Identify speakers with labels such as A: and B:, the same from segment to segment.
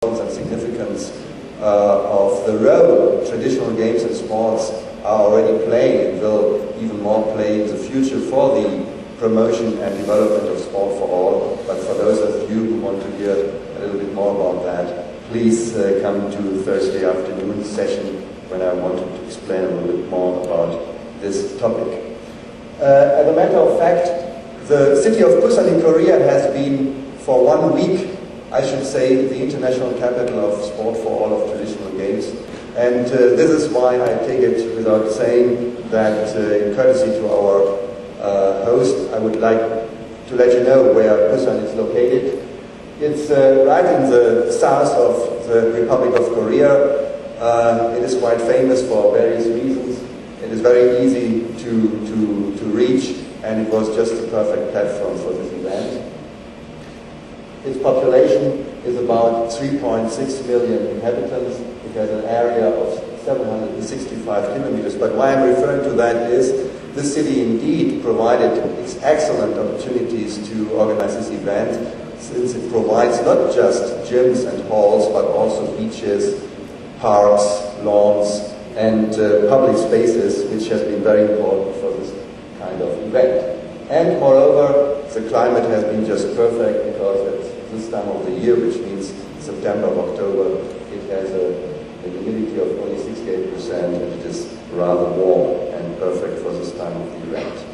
A: and significance of the role traditional games and sports are already playing and will even more play in the future for the promotion and development of sport for all. But for those of you who want to hear a little bit more about that, please come to Thursday afternoon session when I want to explain a little bit more about this topic. As a matter of fact, the city of Busan in Korea has been for 1 week, I should say, the international capital of sport for all of traditional games. And this is why I take it without saying that in courtesy to our host, I would like to let you know where Busan is located. It's right in the south of the Republic of Korea. It is quite famous for various reasons. It is very easy to reach, and it was just the perfect platform for this event. Its population is about 3.6 million inhabitants. It has an area of 765 kilometers. But why I'm referring to that is this city indeed provided excellent opportunities to organize this event, since it provides not just gyms and halls, but also beaches, parks, lawns, and public spaces, which has been very important for this kind of event. And moreover, the climate has been just perfect, because at this time of the year, which means September, October, it has a humidity of only 68%, and it is rather warm and perfect for this time of the event.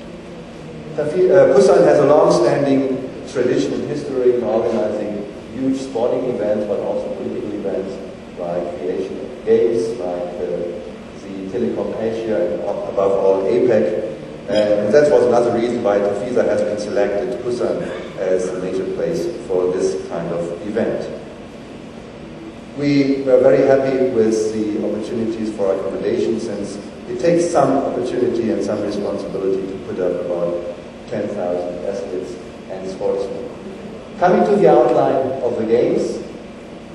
A: Busan has a long-standing tradition and history in organizing huge sporting events, but also political events like the Asian Games, like the Telecom Asia, and above all APEC. And that was another reason why TAFISA has been selected Busan as a major place for this kind of event. We were very happy with the opportunities for accommodation, since it takes some opportunity and some responsibility to put up about 10,000 athletes and sportsmen. Coming to the outline of the Games,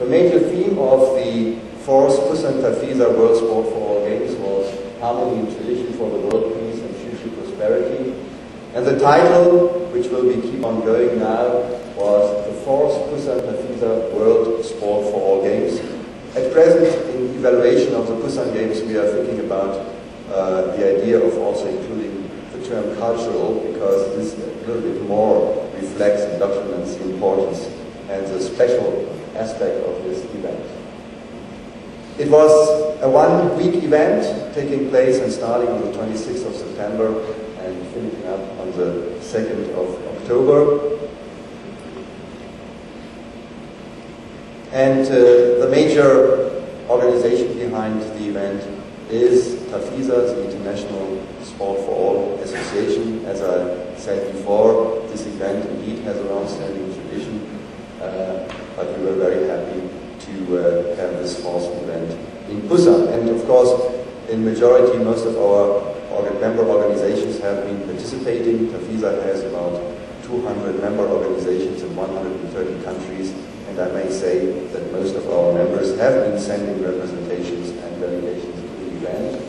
A: the major theme of the fourth Busan TAFISA World Sport for All Games was Harmony and Tradition for the World Peace and Future Prosperity. And the title, which will be keep on going now, was the fourth Busan TAFISA World Sport for All Games. At present, in evaluation of the Busan Games, we are thinking about the idea of also including the term cultural, because this a little bit more reflects and documents the importance and the special aspect of this event. It was a 1-week event taking place and starting on the 26th of September and finishing up on the 2nd of October. And the major organization behind the event is TAFISA, the International Sport for All Association. As I said before, this event indeed has a long-standing tradition, but we were very happy to have this fourth event in Busan. And of course, in majority, most of our member organizations have been participating. TAFISA has about 200 member organizations in 130 countries, and I may say that most of our members have been sending representations and delegations to the event.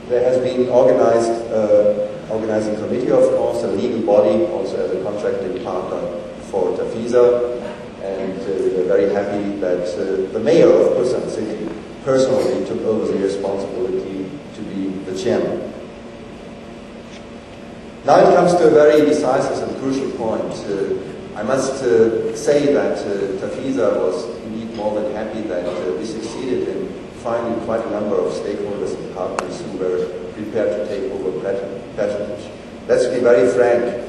A: There has been organizing committee, of course, a legal body, also as a contracting partner for TAFISA. And we are very happy that the mayor of Busan City personally took over the responsibility to be the chairman. Now it comes to a very decisive and crucial point. I must say that TAFISA was indeed more than happy that we succeeded in finding quite a number of stakeholders and partners who were prepared to take over patronage. Let's be very frank.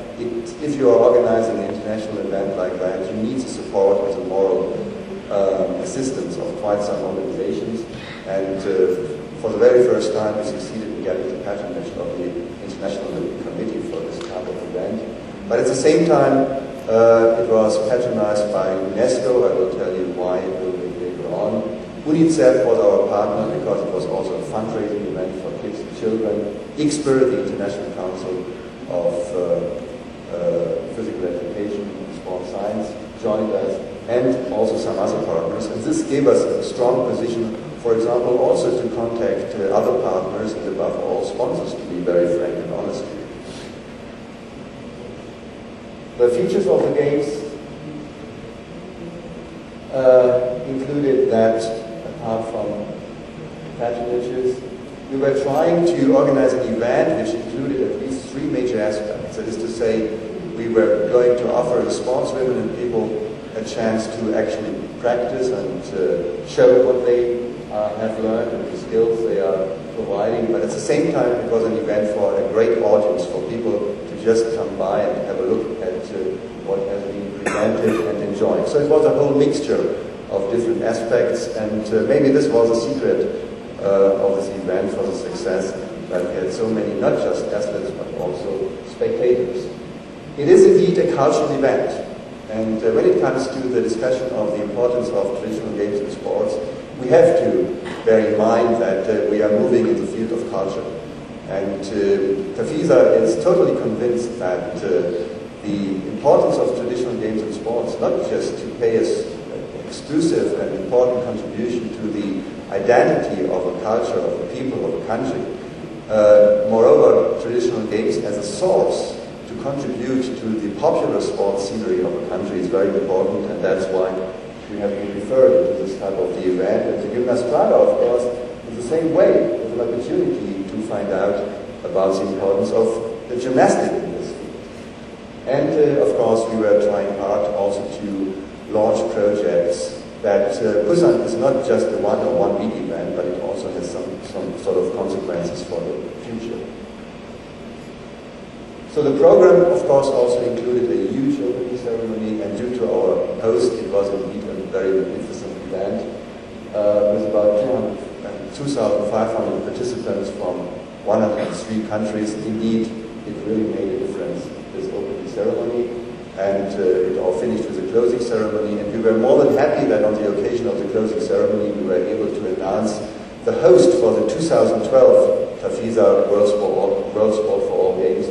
A: If you are organizing an international event like that, you need the support and the moral assistance of quite some organizations. And for the very first time, we succeeded in getting the patronage of the International Olympic Committee for this type of event. But at the same time, it was patronized by UNESCO. I will tell you why a little bit later on. UNICEF was our partner because it was also a fundraising event for kids and children. ICSPER, the International Council of Physical Education and Sport Science, joined us, and also some other partners. And this gave us a strong position, for example, also to contact other partners and above all sponsors, to be very frank and honest. The features of the Games included that, apart from patronages, we were trying to organize an event which included at least 3 major aspects. That is to say, we were going to offer the sportswomen and people a chance to actually practice and show what they have learned and the skills they are providing. But at the same time, it was an event for a great audience, for people to just come by and have a look at what has been presented and enjoy. So it was a whole mixture of different aspects, and maybe this was a secret of this event for the success, that we had so many, not just athletes, but also spectators. It is indeed a cultural event, and when it comes to the discussion of the importance of traditional games and sports, we have to bear in mind that we are moving in the field of culture. And TAFISA is totally convinced that the importance of traditional games and sports, not just to pay us an exclusive and important contribution to the identity of a culture, of a people, of a country. Moreover, traditional games as a source to contribute to the popular sports scenery of a country is very important, and that's why we have been referred to this type of the event. And the Gymnastrada, of course, in the same way, is an opportunity to find out about the importance of the gymnastics in this field. And of course, we were trying hard also to launch projects that Busan is not just a one big event, but it also has some sort of consequences for the future. So the program, of course, also included a huge opening ceremony, and due to our host, it was indeed a very magnificent event with about 2,500 participants from 103 countries. Indeed, it really made a difference, this opening ceremony. And it all finished with a closing ceremony, and we were more than happy that on the occasion of the closing ceremony we were able to announce the host for the 2012 TAFISA World Sport for All Games,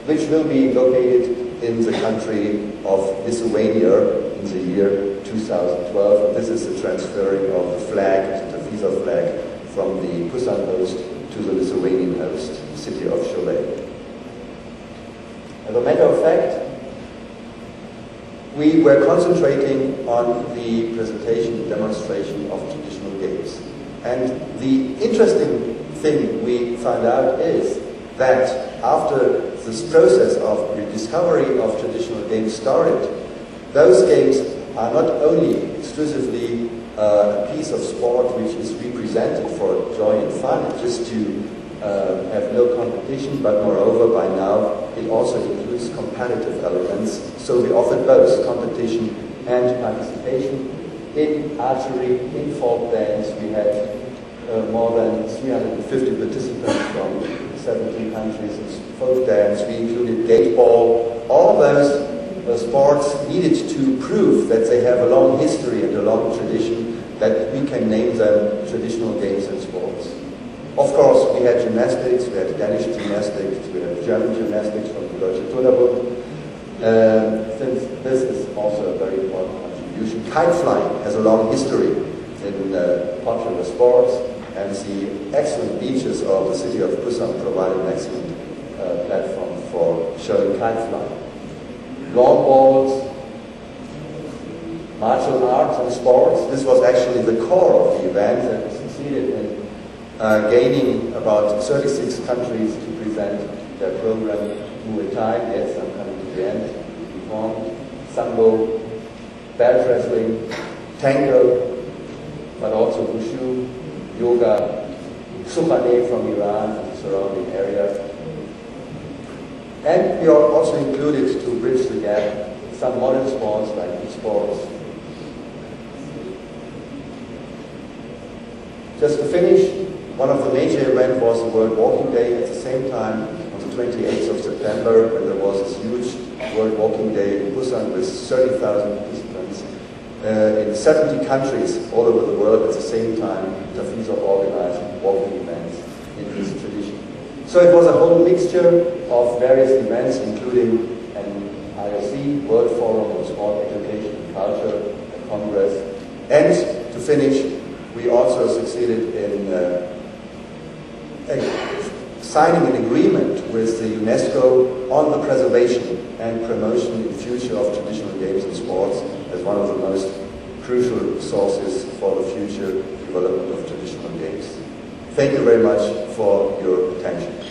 A: which will be located in the country of Lithuania in the year 2012. This is the transferring of the flag, the TAFISA flag, from the Busan host to the Lithuanian host, city of Cholet. As a matter of fact, we were concentrating on the presentation, demonstration of traditional games. And the interesting thing we found out is that after this process of rediscovery of traditional games started, those games are not only exclusively a piece of sport which is represented for joy and fun, just to have no competition, but moreover by now it also includes competitive elements. So we offered both competition and participation. In archery, in folk dance, we had more than 350 participants from 17 countries. In folk dance, we included gateball. All those sports needed to prove that they have a long history and a long tradition, that we can name them traditional games and sports. Of course, we had gymnastics, we had Danish gymnastics, we had German gymnastics from the Deutsche Turnerbund. Since this is also a very important contribution. Kite flying has a long history in popular sports, and the excellent beaches of the city of Busan provide an excellent platform for showing kite flying. Long balls, martial arts and sports. This was actually the core of the event, and we succeeded in gaining about 36 countries to present their program. Muay Thai, yes, I'm coming to the end. Sambo, belt wrestling, tango, but also wushu, yoga, Sukhane from Iran and the surrounding area. And we are also included, to bridge the gap, some modern sports like esports. Just to finish, one of the major events was the World Walking Day. At the same time, on the 28th of September, when there was this huge World Walking Day in Busan with 30,000 participants in 70 countries all over the world. At the same time, TAFISA organized walking events in this tradition. So it was a whole mixture of various events, including an IOC, World Forum on Sport, Education and Culture, a Congress. And to finish, we also succeeded in signing an agreement with the UNESCO on the preservation and promotion in future of traditional games and sports as one of the most crucial sources for the future development of traditional games. Thank you very much for your attention.